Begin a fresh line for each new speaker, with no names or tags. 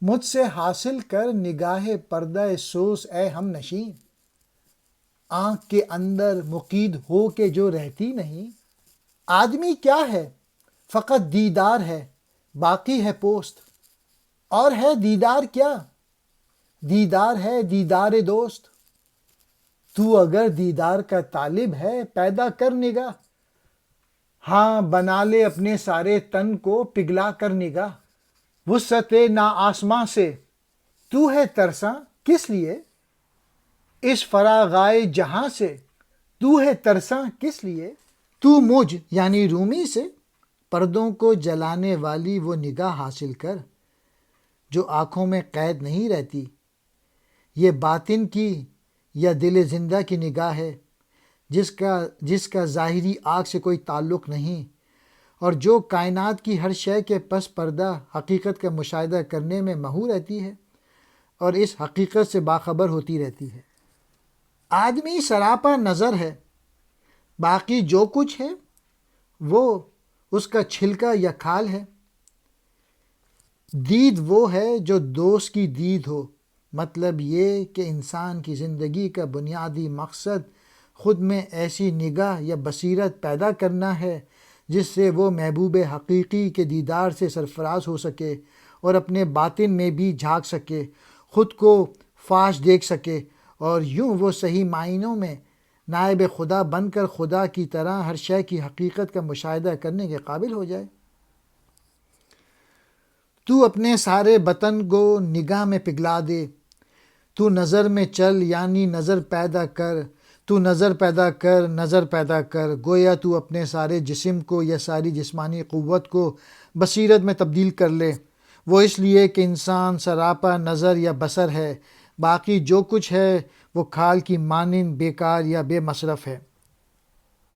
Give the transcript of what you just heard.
مجھ سے حاصل کر نگاہ پردہ سوز اے ہم نشیں، آنکھ کے اندر مقید ہو کے جو رہتی نہیں۔ آدمی کیا ہے؟ فقط دیدار ہے، باقی ہے پوست۔ اور ہے دیدار کیا؟ دیدار ہے دیدار دوست۔ تو اگر دیدار کا طالب ہے پیدا کر نگاہ، ہاں بنا لے اپنے سارے تن کو پگھلا کر نگاہ۔ وسعت نا آسماں سے تو ہے ترساں کس لیے؟ اس فراغائے جہاں سے تو ہے ترساں کس لیے؟ تو مجھ یعنی رومی سے پردوں کو جلانے والی وہ نگاہ حاصل کر جو آنکھوں میں قید نہیں رہتی۔ یہ باطن کی یا دل زندہ کی نگاہ ہے جس کا ظاہری آنکھ سے کوئی تعلق نہیں، اور جو کائنات کی ہر شے کے پس پردہ حقیقت کا مشاہدہ کرنے میں محو رہتی ہے اور اس حقیقت سے باخبر ہوتی رہتی ہے۔ آدمی سراپا نظر ہے، باقی جو کچھ ہے وہ اس کا چھلکا یا کھال ہے۔ دید وہ ہے جو دوست کی دید ہو، مطلب یہ کہ انسان کی زندگی کا بنیادی مقصد خود میں ایسی نگاہ یا بصیرت پیدا کرنا ہے جس سے وہ محبوب حقیقی کے دیدار سے سرفراز ہو سکے اور اپنے باطن میں بھی جھانک سکے، خود کو فاش دیکھ سکے، اور یوں وہ صحیح معنوں میں نائب خدا بن کر خدا کی طرح ہر شے کی حقیقت کا مشاہدہ کرنے کے قابل ہو جائے۔ تو اپنے سارے بطن کو نگاہ میں پگھلا دے، تو نظر میں چل یعنی نظر پیدا کر، تو نظر پیدا کر، نظر پیدا کر، گویا تو اپنے سارے جسم کو یا ساری جسمانی قوت کو بصیرت میں تبدیل کر لے۔ وہ اس لیے کہ انسان سراپا نظر یا بصر ہے، باقی جو کچھ ہے وہ کھال کی مانند بیکار یا بے مصرف ہے۔